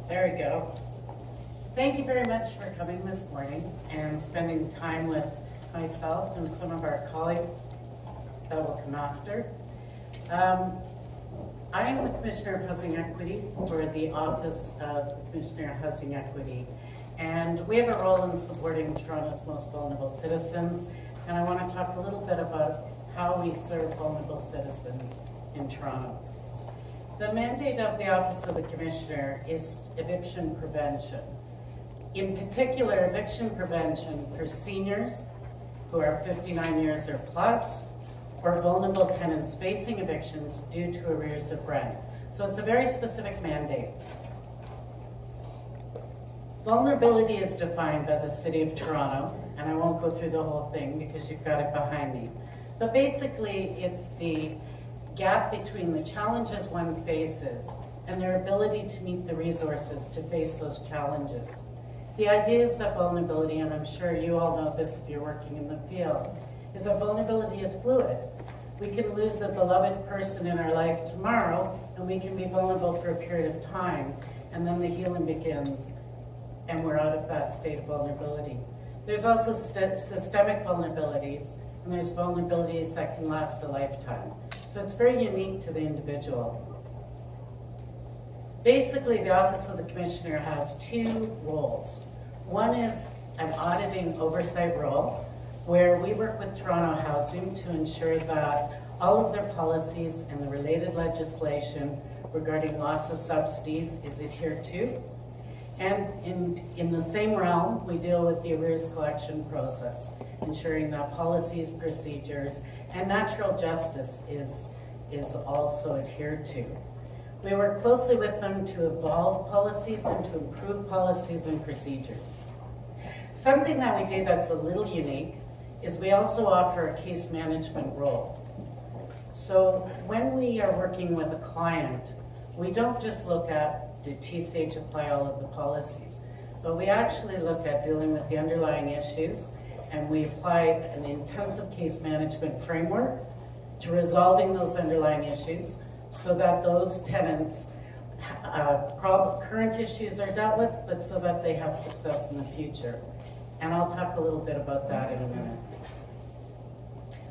There we go. Thank you very much for coming this morning and spending time with myself and some of our colleagues that will come after. I am the Commissioner of Housing Equity for the Office of Commissioner of Housing Equity, and we have a role in supporting Toronto's most vulnerable citizens, and I want to talk a little bit about how we serve vulnerable citizens in Toronto. The mandate of the Office of the Commissioner is eviction prevention. In particular, eviction prevention for seniors who are 59 years or plus, or vulnerable tenants facing evictions due to arrears of rent. So it's a very specific mandate. Vulnerability is defined by the City of Toronto, and I won't go through the whole thing because you've got it behind me. But basically, it's the gap between the challenges one faces and their ability to meet the resources to face those challenges. The idea is that vulnerability, and I'm sure you all know this if you're working in the field, is that vulnerability is fluid. We can lose a beloved person in our life tomorrow, and we can be vulnerable for a period of time, and then the healing begins, and we're out of that state of vulnerability. There's also systemic vulnerabilities, and there's vulnerabilities that can last a lifetime. So it's very unique to the individual. Basically, the Office of the Commissioner has two roles. One is an auditing oversight role, where we work with Toronto Housing to ensure that all of their policies and the related legislation regarding loss of subsidies is adhered to. And in the same realm, we deal with the arrears collection process, ensuring that policies, procedures, and natural justice is also adhered to. We work closely with them to evolve policies and to improve policies and procedures. Something that we do that's a little unique is we also offer a case management role. So when we are working with a client, we don't just look at did TCH apply all of the policies, but we actually look at dealing with the underlying issues, and we apply an intensive case management framework to resolving those underlying issues so that those tenants' current issues are dealt with, but so that they have success in the future. And I'll talk a little bit about that in a minute.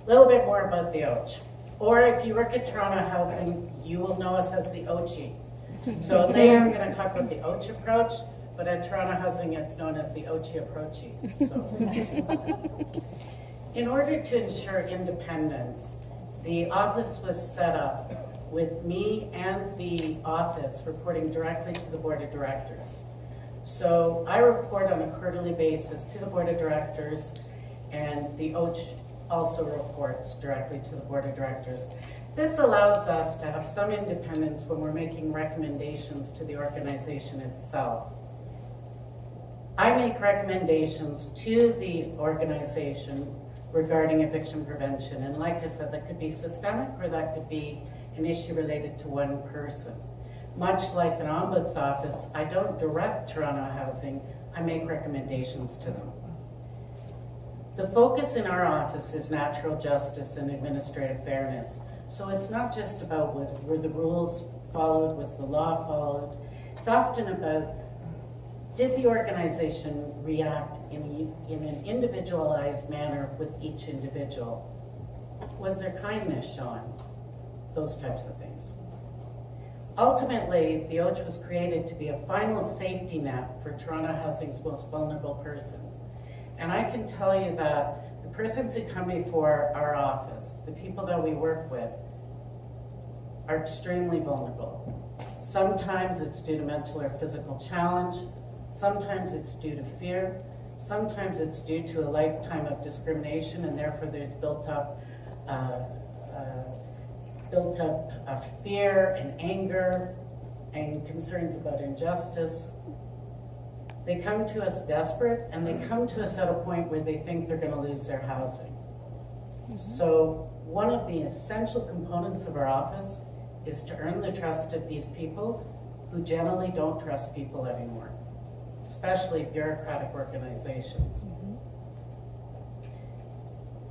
A little bit more about the OCHE. Or if you work at Toronto Housing, you will know us as the OCHE. So later I'm going to talk about the OCHE approach, but at Toronto Housing it's known as the OCHE approachy. So, in order to ensure independence, the office was set up with me and the office reporting directly to the Board of Directors. So I report on a quarterly basis to the Board of Directors, and the OCHE also reports directly to the Board of Directors. This allows us to have some independence when we're making recommendations to the organization itself. I make recommendations to the organization regarding eviction prevention, and like I said, that could be systemic or that could be an issue related to one person. Much like an ombuds office, I don't direct Toronto Housing, I make recommendations to them. The focus in our office is natural justice and administrative fairness. So it's not just about were the rules followed, was the law followed. It's often about, did the organization react in an individualized manner with each individual? Was there kindness shown? Those types of things. Ultimately, the OCHE was created to be a final safety net for Toronto Housing's most vulnerable persons. And I can tell you that the persons who come before our office, the people that we work with, are extremely vulnerable. Sometimes it's due to mental or physical challenge. Sometimes it's due to fear. Sometimes it's due to a lifetime of discrimination, and therefore there's built up fear and anger and concerns about injustice. They come to us desperate, and they come to us at a point where they think they're going to lose their housing. Mm-hmm. So one of the essential components of our office is to earn the trust of these people who generally don't trust people anymore, especially bureaucratic organizations. Mm-hmm.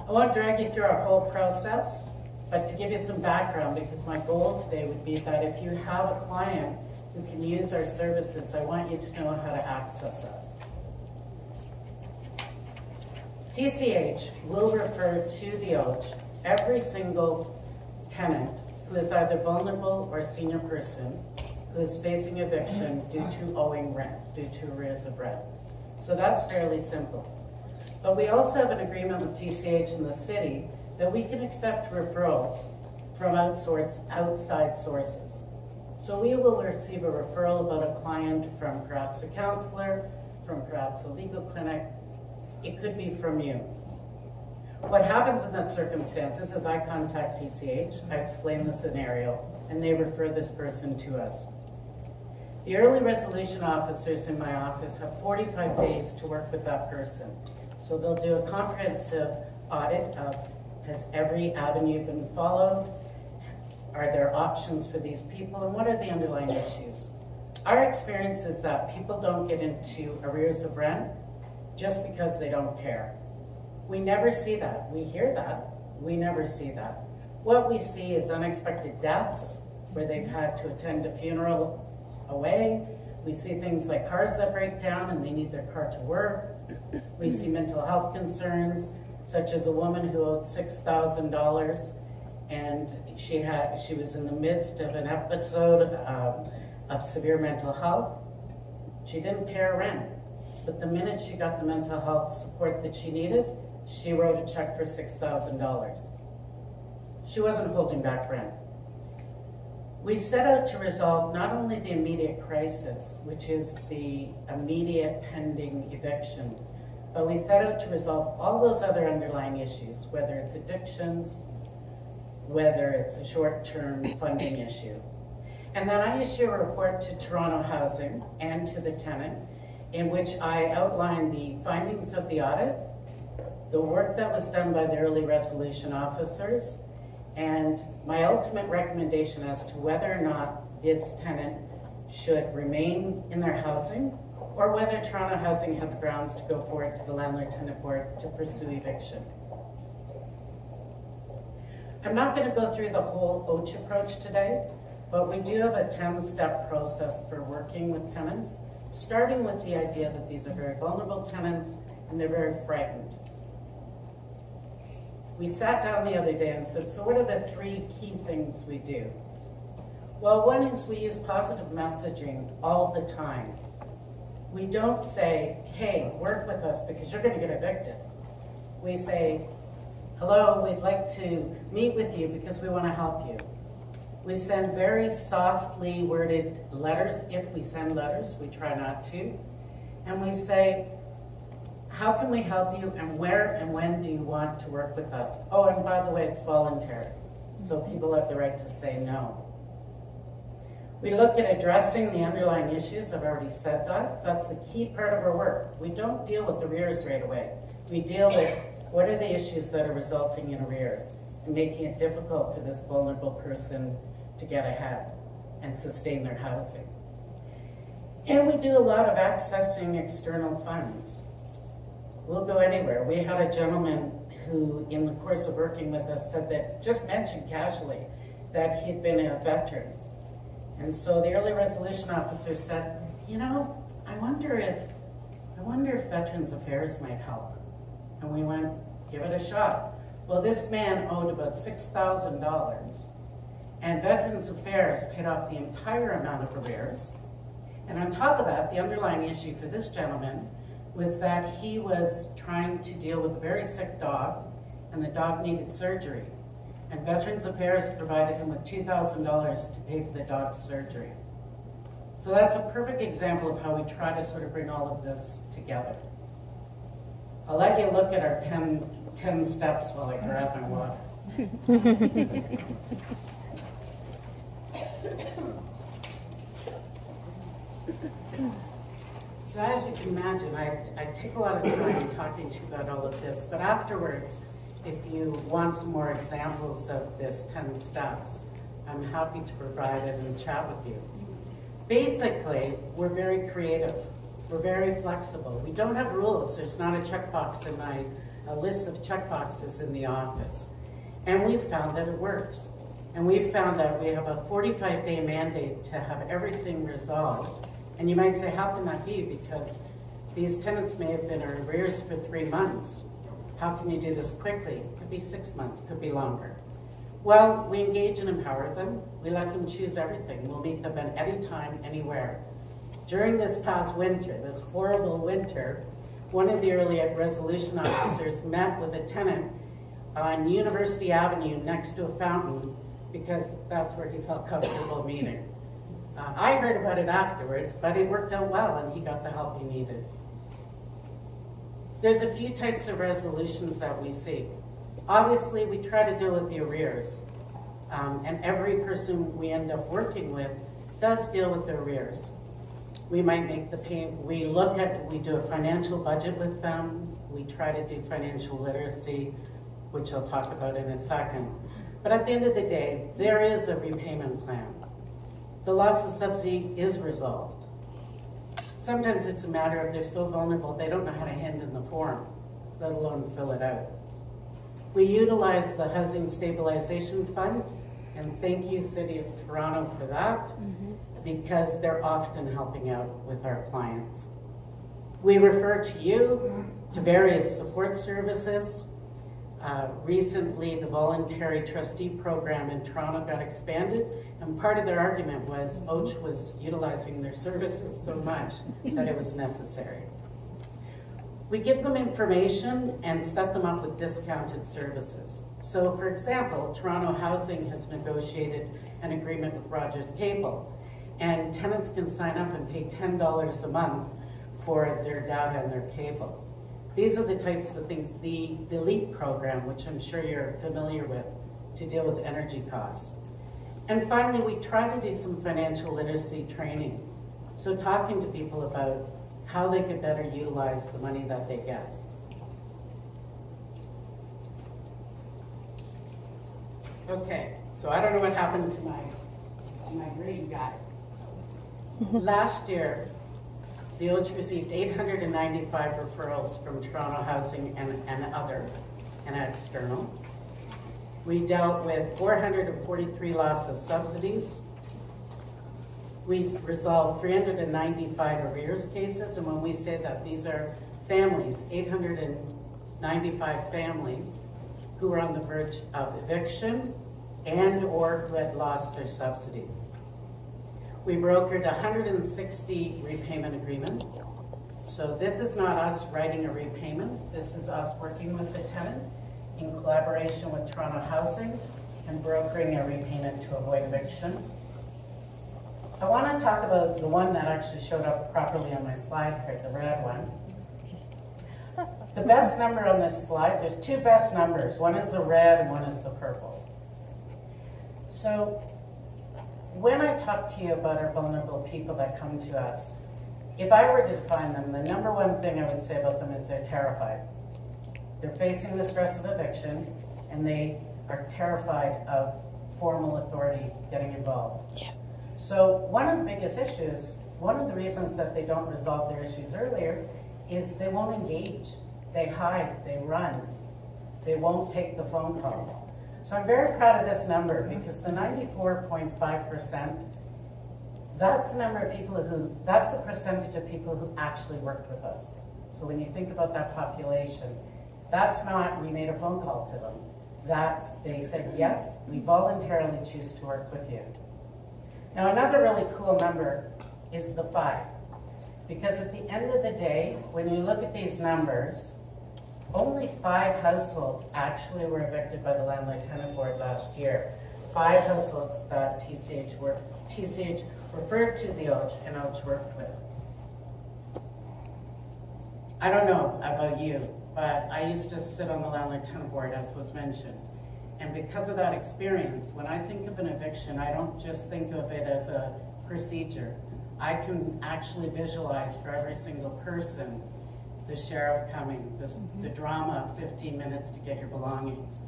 I won't drag you through our whole process, but to give you some background, because my goal today would be that if you have a client who can use our services, I want you to know how to access us. TCH will refer to the OCHE every single tenant who is either vulnerable or a senior person who is facing eviction due to owing rent, due to arrears of rent. So that's fairly simple. But we also have an agreement with TCH in the city that we can accept referrals from outside sources. So we will receive a referral about a client from perhaps a counselor, from perhaps a legal clinic. It could be from you. What happens in that circumstance is I contact TCH, I explain the scenario, and they refer this person to us. The early resolution officers in my office have 45 days to work with that person. So they'll do a comprehensive audit of, has every avenue been followed? Are there options for these people? And what are the underlying issues? Our experience is that people don't get into arrears of rent just because they don't care. We never see that. We hear that. We never see that. What we see is unexpected deaths, where they've had to attend a funeral away. We see things like cars that break down and they need their car to work. We see mental health concerns, such as a woman who owed $6,000 and she was in the midst of an episode of severe mental health. She didn't pay her rent, but the minute she got the mental health support that she needed, she wrote a check for $6,000. She wasn't holding back rent. We set out to resolve not only the immediate crisis, which is the immediate pending eviction, but we set out to resolve all those other underlying issues, whether it's addictions, whether it's a short-term funding issue. And then I issue a report to Toronto Housing and to the tenant in which I outline the findings of the audit, the work that was done by the early resolution officers, and my ultimate recommendation as to whether or not this tenant should remain in their housing or whether Toronto Housing has grounds to go forward to the Landlord-Tenant Board to pursue eviction. I'm not going to go through the whole OCHE approach today, but we do have a 10-step process for working with tenants, starting with the idea that these are very vulnerable tenants and they're very frightened. We sat down the other day and said, so what are the 3 key things we do? Well, one is we use positive messaging all the time. We don't say, hey, work with us because you're going to get evicted. We say, hello, we'd like to meet with you because we want to help you. We send very softly worded letters. If we send letters, we try not to. And we say, how can we help you, and where and when do you want to work with us? Oh, and by the way, it's voluntary, so people have the right to say no. We look at addressing the underlying issues. I've already said that. That's the key part of our work. We don't deal with arrears right away. We deal with what are the issues that are resulting in arrears and making it difficult for this vulnerable person to get ahead and sustain their housing. And we do a lot of accessing external funds. We'll go anywhere. We had a gentleman who, in the course of working with us, said that, just mentioned casually, that he'd been a veteran. And so the early resolution officer said, you know, I wonder if Veterans Affairs might help. And we went, give it a shot. Well, this man owed about $6,000, and Veterans Affairs paid off the entire amount of arrears. And on top of that, the underlying issue for this gentleman was that he was trying to deal with a very sick dog, and the dog needed surgery. And Veterans Affairs provided him with $2,000 to pay for the dog's surgery. So that's a perfect example of how we try to sort of bring all of this together. I'll let you look at our 10 steps while I grab my water. So as you can imagine, I take a lot of time talking to you about all of this, but afterwards, if you want some more examples of this 10 steps, I'm happy to provide it and chat with you. Basically, we're very creative. We're very flexible. We don't have rules. There's not a checkbox in a list of checkboxes in the office. And we've found that it works. And we found that we have a 45-day mandate to have everything resolved. And you might say, how can that be? Because these tenants may have been in arrears for 3 months. How can you do this quickly? Could be 6 months, could be longer. Well, we engage and empower them. We let them choose everything. We'll meet them at any time, anywhere. During this past winter, this horrible winter, one of the early resolution officers met with a tenant on University Avenue next to a fountain because that's where he felt comfortable meeting. I heard about it afterwards, but it worked out well and he got the help he needed. There's a few types of resolutions that we see. Obviously, we try to deal with the arrears, and every person we end up working with does deal with the arrears. We might make the payment, we do a financial budget with them, we try to do financial literacy, which I'll talk about in a second. But at the end of the day, there is a repayment plan. The loss of subsidy is resolved. Sometimes it's a matter of they're so vulnerable, they don't know how to hand in the form, let alone fill it out. We utilize the Housing Stabilization Fund, and thank you, City of Toronto, for that, because they're often helping out with our clients. We refer to you to various support services. Recently, the voluntary trustee program in Toronto got expanded, and part of their argument was OCHE was utilizing their services so much that it was necessary. We give them information and set them up with discounted services. So, for example, Toronto Housing has negotiated an agreement with Rogers Cable, and tenants can sign up and pay $10 a month for their data and their cable. These are the types of things, the LEAP program, which I'm sure you're familiar with, to deal with energy costs. And finally, we try to do some financial literacy training. So talking to people about how they could better utilize the money that they get. Okay, so I don't know what happened to my green guy. Last year, the OCHE received 895 referrals from Toronto Housing and other, and external. We dealt with 443 loss of subsidies. We resolved 395 arrears cases, and when we say that, these are families, 895 families who were on the verge of eviction and or who had lost their subsidy. We brokered 160 repayment agreements. So this is not us writing a repayment. This is us working with the tenant in collaboration with Toronto Housing and brokering a repayment to avoid eviction. I want to talk about the one that actually showed up properly on my slide here, the red one. The best number on this slide, there's two best numbers. One is the red and one is the purple. So when I talk to you about our vulnerable people that come to us, if I were to define them, the number one thing I would say about them is they're terrified. They're facing the stress of eviction, and they are terrified of formal authority getting involved. Yeah. So one of the biggest issues, one of the reasons that they don't resolve their issues earlier is they won't engage. They hide, they run. They won't take the phone calls. So I'm very proud of this number because the 94.5%, that's the number of people who, that's the percentage of people who actually worked with us. So when you think about that population, that's not, we made a phone call to them. That's, they said, yes, we voluntarily choose to work with you. Now another really cool number is the 5. Because at the end of the day, when you look at these numbers, only 5 households actually were evicted by the Landlord-Tenant Board last year. 5 households that TCH referred to the OCHE and OCHE worked with. I don't know about you, but I used to sit on the Landlord-Tenant Board, as was mentioned. And because of that experience, when I think of an eviction, I don't just think of it as a procedure. I can actually visualize for every single person the sheriff coming, the drama of 15 minutes to get your belongings.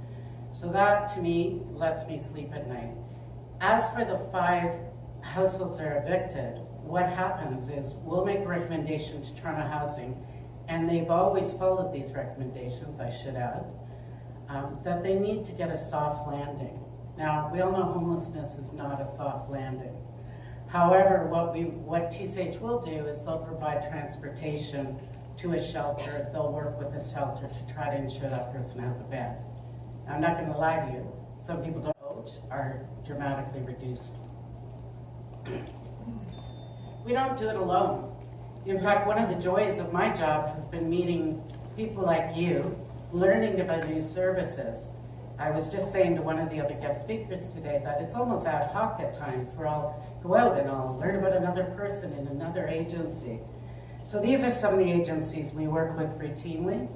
So that, to me, lets me sleep at night. As for the 5 households that are evicted, what happens is we'll make a recommendation to Toronto Housing, and they've always followed these recommendations, I should add, that they need to get a soft landing. Now, we all know homelessness is not a soft landing. However, what TCH will do is they'll provide transportation to a shelter. They'll work with a shelter to try to ensure that person has a bed. Now, I'm not going to lie to you. Some people don't OCHE are dramatically reduced. We don't do it alone. In fact, one of the joys of my job has been meeting people like you, learning about new services. I was just saying to one of the other guest speakers today that it's almost ad hoc at times where I'll go out and I'll learn about another person in another agency. So these are some of the agencies we work with routinely.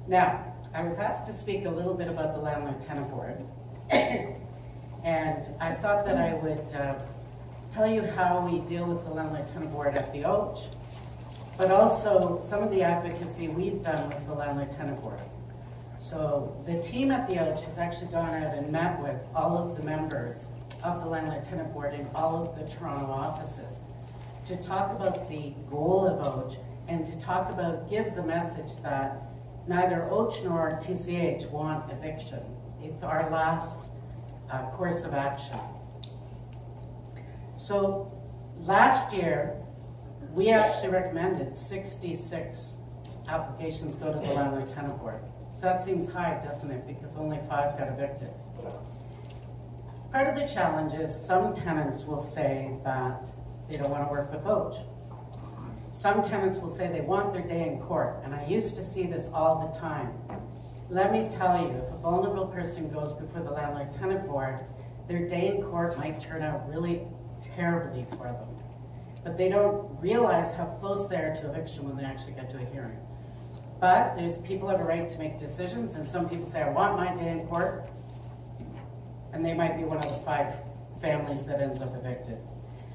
Now, I was asked to speak a little bit about the Landlord-Tenant Board, and I thought that I would tell you how we deal with the Landlord-Tenant Board at the OCHE, but also some of the advocacy we've done with the Landlord-Tenant Board. So the team at the OCHE has actually gone out and met with all of the members of the Landlord-Tenant Board in all of the Toronto offices to talk about the goal of OCHE and to talk about, give the message that neither OCHE nor TCH want eviction. It's our last course of action. So last year, we actually recommended 66 applications go to the Landlord-Tenant Board. So that seems high, doesn't it? Because only 5 got evicted. Part of the challenge is some tenants will say that they don't want to work with OCHE. Some tenants will say they want their day in court, and I used to see this all the time. Let me tell you, if a vulnerable person goes before the Landlord-Tenant Board, their day in court might turn out really terribly for them. But they don't realize how close they are to eviction when they actually get to a hearing. But people have a right to make decisions, and some people say, I want my day in court, and they might be one of the 5 families that ends up evicted.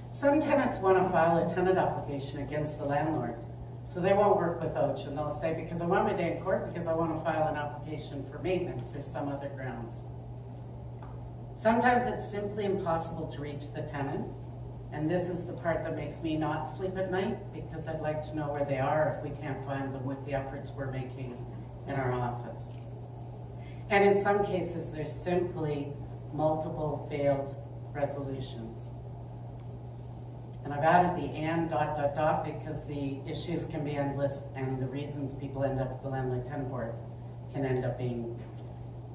Some tenants want to file a tenant application against the landlord, so they won't work with OCHE, and they'll say, because I want my day in court, because I want to file an application for maintenance or some other grounds. Sometimes it's simply impossible to reach the tenant, and this is the part that makes me not sleep at night, because I'd like to know where they are if we can't find them with the efforts we're making in our office. And in some cases, there's simply multiple failed resolutions. And I've added the and ... because the issues can be endless, and the reasons people end up at the Landlord-Tenant Board can end up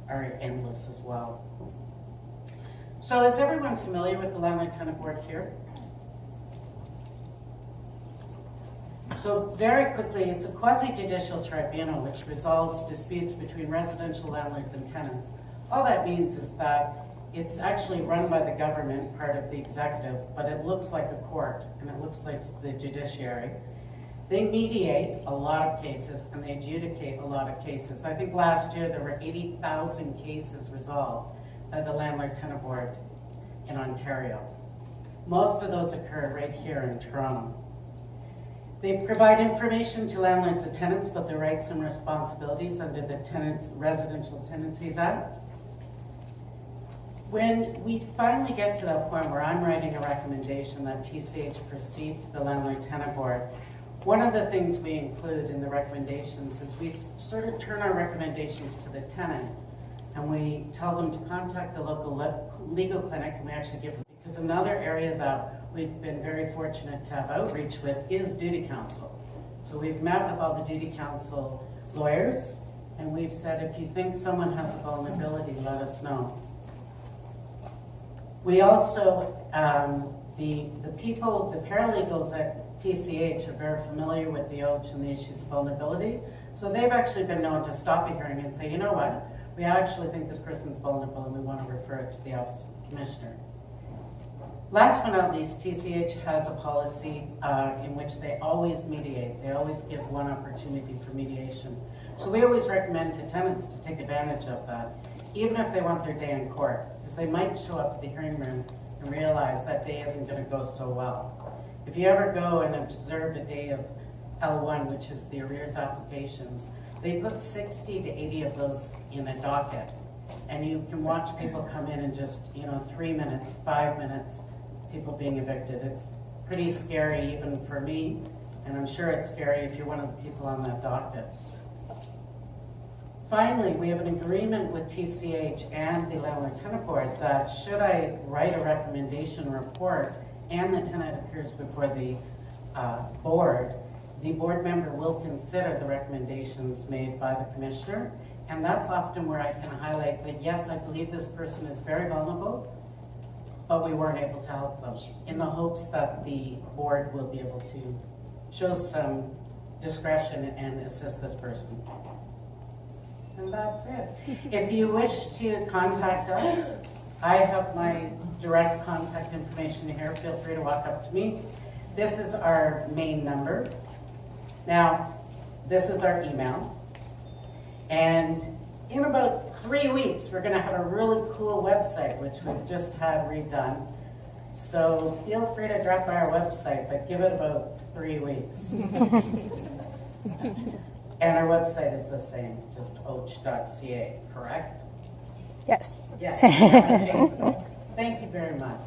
are endless as well. So is everyone familiar with the Landlord-Tenant Board here? So very quickly, it's a quasi-judicial tribunal which resolves disputes between residential landlords and tenants. All that means is that it's actually run by the government, part of the executive, but it looks like a court, and it looks like the judiciary. They mediate a lot of cases, and they adjudicate a lot of cases. I think last year there were 80,000 cases resolved by the Landlord-Tenant Board in Ontario. Most of those occur right here in Toronto. They provide information to landlords and tenants about their rights and responsibilities under the Residential Tenancies Act. When we finally get to that point where I'm writing a recommendation that TCH proceed to the Landlord-Tenant Board, one of the things we include in the recommendations is we sort of turn our recommendations to the tenant, and we tell them to contact the local legal clinic, and we actually give them, because another area that we've been very fortunate to have outreach with is duty counsel. So we've met with all the duty counsel lawyers, and we've said, if you think someone has a vulnerability, let us know. We also, the paralegals at TCH are very familiar with the OCHE and the issues of vulnerability. So they've actually been known to stop a hearing and say, you know what, we actually think this person's vulnerable and we want to refer it to the Office of the Commissioner. Last but not least, TCH has a policy in which they always mediate. They always give one opportunity for mediation. So we always recommend to tenants to take advantage of that, even if they want their day in court, because they might show up at the hearing room and realize that day isn't going to go so well. If you ever go and observe a day of L1, which is the arrears applications, they put 60 to 80 of those in a docket. And you can watch people come in just, 3 minutes, 5 minutes, people being evicted. It's pretty scary even for me, and I'm sure it's scary if you're one of the people on that docket. Finally, we have an agreement with TCH and the Landlord-Tenant Board that should I write a recommendation report and the tenant appears before the board member will consider the recommendations made by the commissioner. And that's often where I can highlight that, yes, I believe this person is very vulnerable, but we weren't able to help them, in the hopes that the board will be able to show some discretion and assist this person. And that's it. If you wish to contact us, I have my direct contact information here. Feel free to walk up to me. This is our main number. Now, this is our email. And in about 3 weeks, we're going to have a really cool website, which we've just had redone. So feel free to drop by our website, but give it about 3 weeks. And our website is the same, just OCHE.ca, correct? Yes. Yes. Thank you very much.